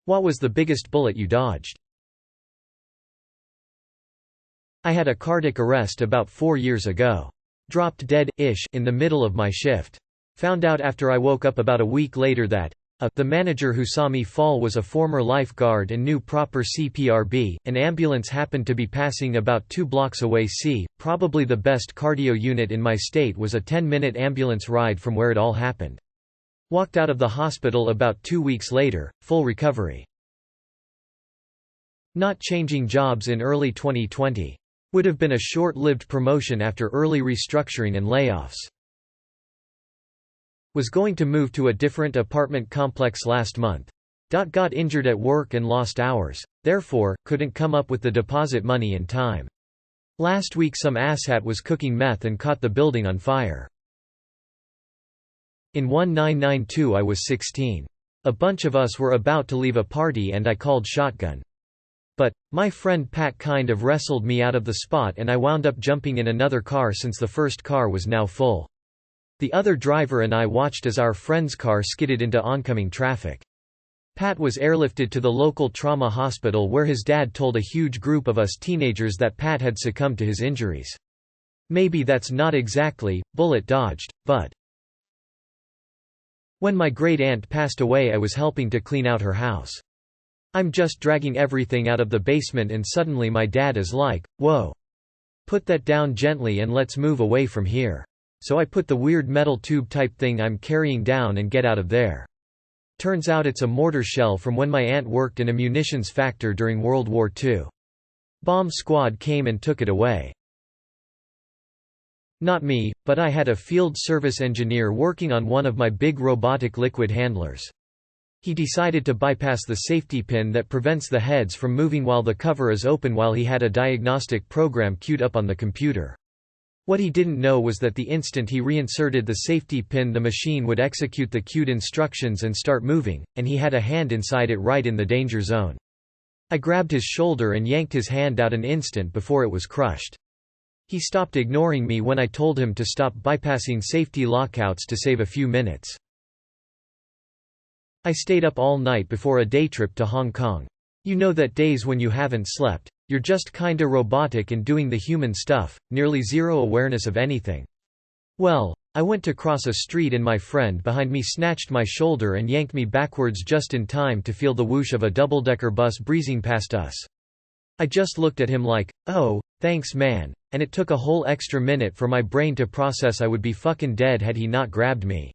What was the biggest bullet you dodged? I had a cardiac arrest about 4 years ago. Dropped dead-ish in the middle of my shift. Found out after I woke up about a week later that the manager who saw me fall was a former lifeguard and knew proper CPRB. An ambulance happened to be passing about 2 blocks away. Probably the best cardio unit in my state was a 10-minute ambulance ride from where it all happened. Walked out of the hospital about 2 weeks later, full recovery. Not changing jobs in early 2020. Would have been a short-lived promotion after early restructuring and layoffs. Was going to move to a different apartment complex last month. Got injured at work and lost hours, therefore, couldn't come up with the deposit money in time. Last week some asshat was cooking meth and caught the building on fire. In 1992 I was 16. A bunch of us were about to leave a party and I called shotgun. But my friend Pat kind of wrestled me out of the spot and I wound up jumping in another car since the first car was now full. The other driver and I watched as our friend's car skidded into oncoming traffic. Pat was airlifted to the local trauma hospital where his dad told a huge group of us teenagers that Pat had succumbed to his injuries. Maybe that's not exactly bullet dodged, but when my great-aunt passed away I was helping to clean out her house. I'm just dragging everything out of the basement and suddenly my dad is like, "Whoa. Put that down gently and let's move away from here." So I put the weird metal tube type thing I'm carrying down and get out of there. Turns out it's a mortar shell from when my aunt worked in a munitions factory during World War II. Bomb squad came and took it away. Not me, but I had a field service engineer working on one of my big robotic liquid handlers. He decided to bypass the safety pin that prevents the heads from moving while the cover is open while he had a diagnostic program queued up on the computer. What he didn't know was that the instant he reinserted the safety pin the machine would execute the queued instructions and start moving, and he had a hand inside it right in the danger zone. I grabbed his shoulder and yanked his hand out an instant before it was crushed. He stopped ignoring me when I told him to stop bypassing safety lockouts to save a few minutes. I stayed up all night before a day trip to Hong Kong. You know that days when you haven't slept, you're just kinda robotic and doing the human stuff, nearly zero awareness of anything. Well, I went to cross a street and my friend behind me snatched my shoulder and yanked me backwards just in time to feel the whoosh of a double-decker bus breezing past us. I just looked at him like, "Oh, thanks man," and it took a whole extra minute for my brain to process I would be fucking dead had he not grabbed me.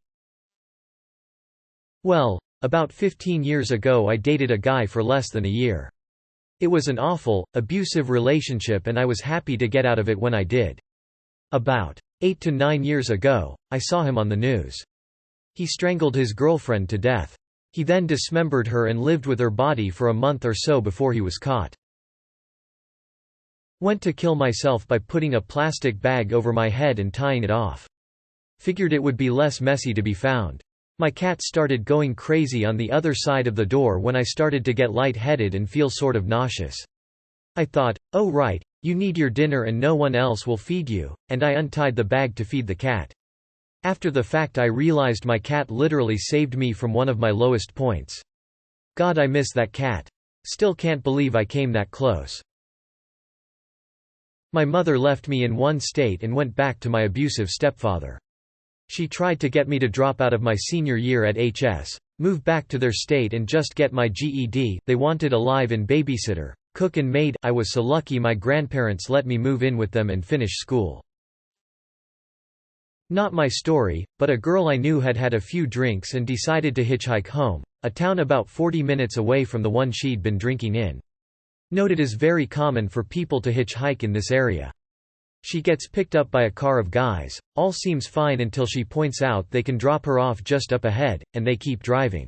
Well, about 15 years ago I dated a guy for less than a year. It was an awful, abusive relationship and I was happy to get out of it when I did. About 8 to 9 years ago, I saw him on the news. He strangled his girlfriend to death. He then dismembered her and lived with her body for a month or so before he was caught. Went to kill myself by putting a plastic bag over my head and tying it off. Figured it would be less messy to be found. My cat started going crazy on the other side of the door when I started to get lightheaded and feel sort of nauseous. I thought, oh right, you need your dinner and no one else will feed you, and I untied the bag to feed the cat. After the fact I realized my cat literally saved me from one of my lowest points. God, I miss that cat. Still can't believe I came that close. My mother left me in one state and went back to my abusive stepfather. She tried to get me to drop out of my senior year at HS, move back to their state and just get my GED. They wanted a live-in babysitter, cook and maid. I was so lucky my grandparents let me move in with them and finish school. Not my story, but a girl I knew had had a few drinks and decided to hitchhike home, a town about 40 minutes away from the one she'd been drinking in. Note it is very common for people to hitchhike in this area. She gets picked up by a car of guys, all seems fine until she points out they can drop her off just up ahead, and they keep driving.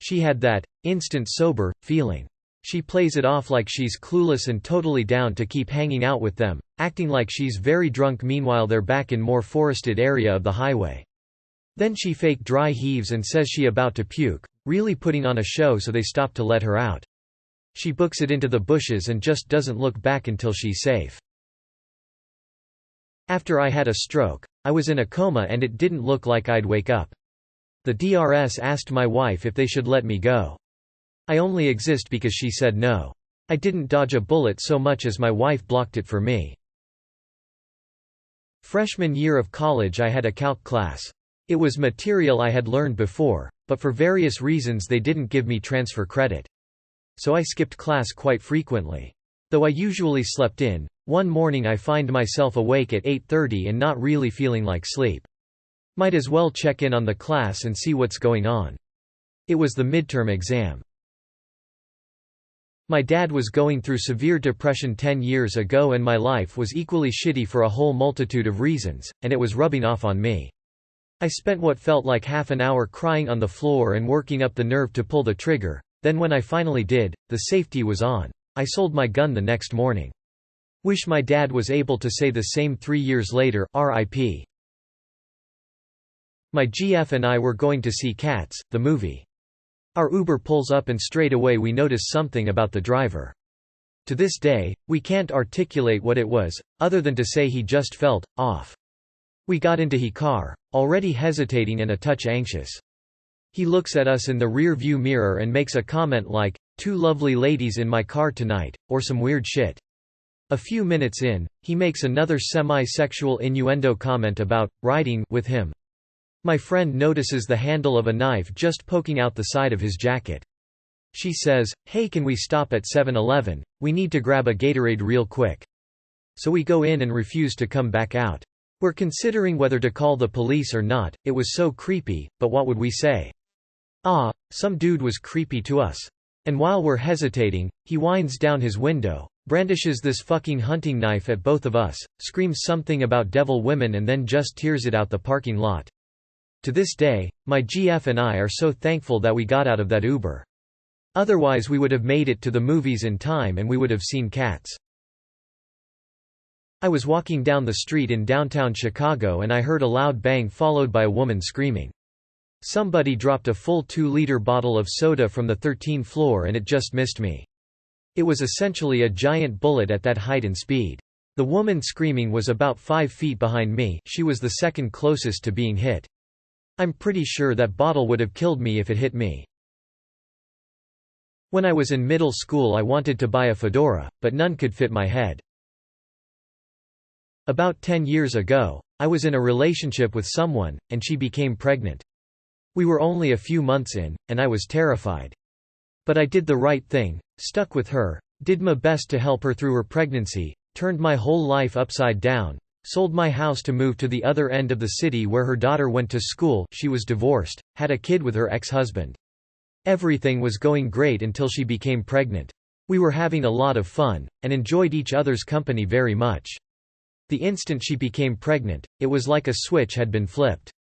She had that instant sober feeling. She plays it off like she's clueless and totally down to keep hanging out with them, acting like she's very drunk meanwhile they're back in more forested area of the highway. Then she fake dry heaves and says she about to puke, really putting on a show so they stop to let her out. She books it into the bushes and just doesn't look back until she's safe. After I had a stroke, I was in a coma and it didn't look like I'd wake up. The DRS asked my wife if they should let me go. I only exist because she said no. I didn't dodge a bullet so much as my wife blocked it for me. Freshman year of college I had a calc class. It was material I had learned before, but for various reasons they didn't give me transfer credit. So I skipped class quite frequently. Though I usually slept in, one morning I find myself awake at 8:30 and not really feeling like sleep. Might as well check in on the class and see what's going on. It was the midterm exam. My dad was going through severe depression 10 years ago and my life was equally shitty for a whole multitude of reasons, and it was rubbing off on me. I spent what felt like half an hour crying on the floor and working up the nerve to pull the trigger, then when I finally did, the safety was on. I sold my gun the next morning. Wish my dad was able to say the same 3 years later, RIP. My GF and I were going to see Cats, the movie. Our Uber pulls up and straight away we notice something about the driver. To this day, we can't articulate what it was, other than to say he just felt off. We got into his car, already hesitating and a touch anxious. He looks at us in the rear view mirror and makes a comment like, "Two lovely ladies in my car tonight," or some weird shit. A few minutes in, he makes another semi-sexual innuendo comment about riding with him. My friend notices the handle of a knife just poking out the side of his jacket. She says, "Hey, can we stop at 7-Eleven? We need to grab a Gatorade real quick." So we go in and refuse to come back out. We're considering whether to call the police or not, it was so creepy, but what would we say? Some dude was creepy to us. And while we're hesitating, he winds down his window, brandishes this fucking hunting knife at both of us, screams something about devil women and then just tears it out the parking lot. To this day, my GF and I are so thankful that we got out of that Uber. Otherwise we would have made it to the movies in time and we would have seen Cats. I was walking down the street in downtown Chicago and I heard a loud bang followed by a woman screaming. Somebody dropped a full 2-liter bottle of soda from the 13th floor and it just missed me. It was essentially a giant bullet at that height and speed. The woman screaming was about 5 feet behind me, she was the second closest to being hit. I'm pretty sure that bottle would have killed me if it hit me. When I was in middle school I wanted to buy a fedora, but none could fit my head. About 10 years ago, I was in a relationship with someone, and she became pregnant. We were only a few months in, and I was terrified. But I did the right thing, stuck with her, did my best to help her through her pregnancy, turned my whole life upside down, sold my house to move to the other end of the city where her daughter went to school, she was divorced, had a kid with her ex-husband. Everything was going great until she became pregnant. We were having a lot of fun, and enjoyed each other's company very much. The instant she became pregnant, it was like a switch had been flipped.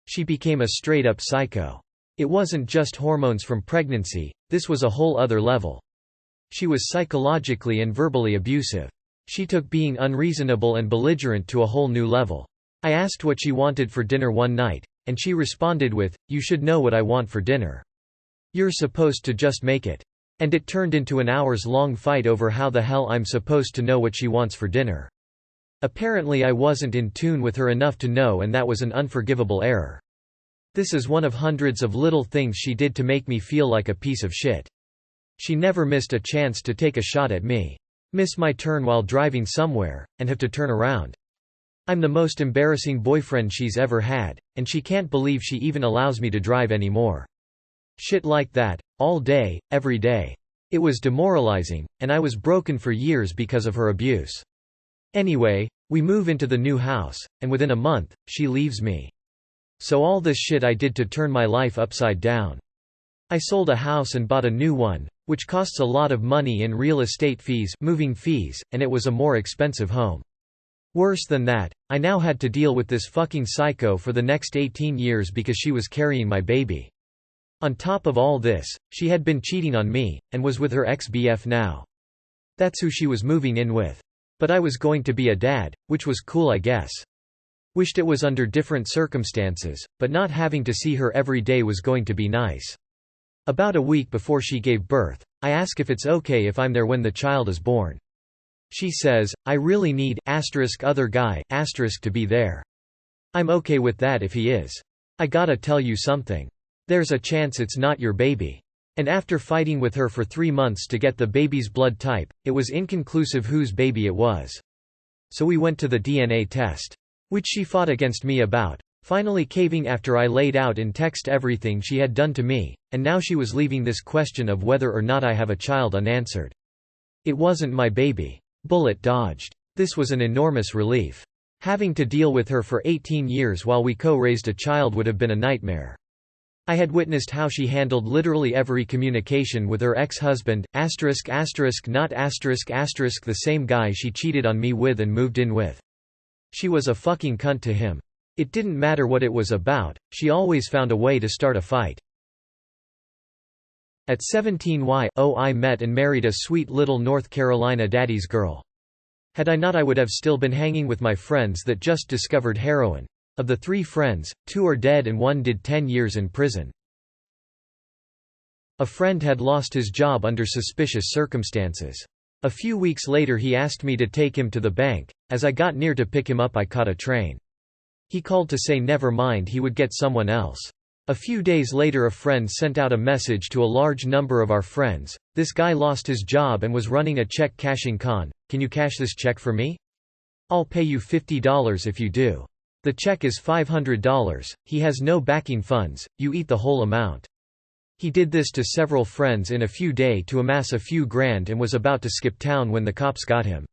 She became a straight-up psycho. It wasn't just hormones from pregnancy, this was a whole other level. She was psychologically and verbally abusive. She took being unreasonable and belligerent to a whole new level. I asked what she wanted for dinner one night, and she responded with, "You should know what I want for dinner. You're supposed to just make it." And it turned into an hours-long fight over how the hell I'm supposed to know what she wants for dinner. Apparently I wasn't in tune with her enough to know, and that was an unforgivable error. This is one of hundreds of little things she did to make me feel like a piece of shit. She never missed a chance to take a shot at me. Miss my turn while driving somewhere, and have to turn around. I'm the most embarrassing boyfriend she's ever had, and she can't believe she even allows me to drive anymore. Shit like that, all day, every day. It was demoralizing, and I was broken for years because of her abuse. Anyway, we move into the new house, and within a month, she leaves me. So all this shit I did to turn my life upside down. I sold a house and bought a new one, which costs a lot of money in real estate fees, moving fees, and it was a more expensive home. Worse than that, I now had to deal with this fucking psycho for the next 18 years because she was carrying my baby. On top of all this, she had been cheating on me, and was with her ex-BF now. That's who she was moving in with. But I was going to be a dad, which was cool I guess. Wished it was under different circumstances, but not having to see her every day was going to be nice. About a week before she gave birth, I ask if it's okay if I'm there when the child is born. She says, "I really need other guy to be there." I'm okay with that if he is. I gotta tell you something. There's a chance it's not your baby. And after fighting with her for 3 months to get the baby's blood type, it was inconclusive whose baby it was. So we went to the DNA test. Which she fought against me about, finally caving after I laid out in text everything she had done to me, and now she was leaving this question of whether or not I have a child unanswered. It wasn't my baby. Bullet dodged. This was an enormous relief. Having to deal with her for 18 years while we co-raised a child would have been a nightmare. I had witnessed how she handled literally every communication with her ex-husband, ****, not ****, the same guy she cheated on me with and moved in with. She was a fucking cunt to him. It didn't matter what it was about, she always found a way to start a fight. At 17 I met and married a sweet little North Carolina daddy's girl. Had I not, I would have still been hanging with my friends that just discovered heroin. Of the 3 friends, 2 are dead and 1 did 10 years in prison. A friend had lost his job under suspicious circumstances. A few weeks later he asked me to take him to the bank. As I got near to pick him up, I caught a train. He called to say never mind, he would get someone else. A few days later a friend sent out a message to a large number of our friends. This guy lost his job and was running a check cashing con. Can you cash this check for me? I'll pay you $50 if you do. The check is $500, he has no backing funds, you eat the whole amount. He did this to several friends in a few days to amass a few grand and was about to skip town when the cops got him.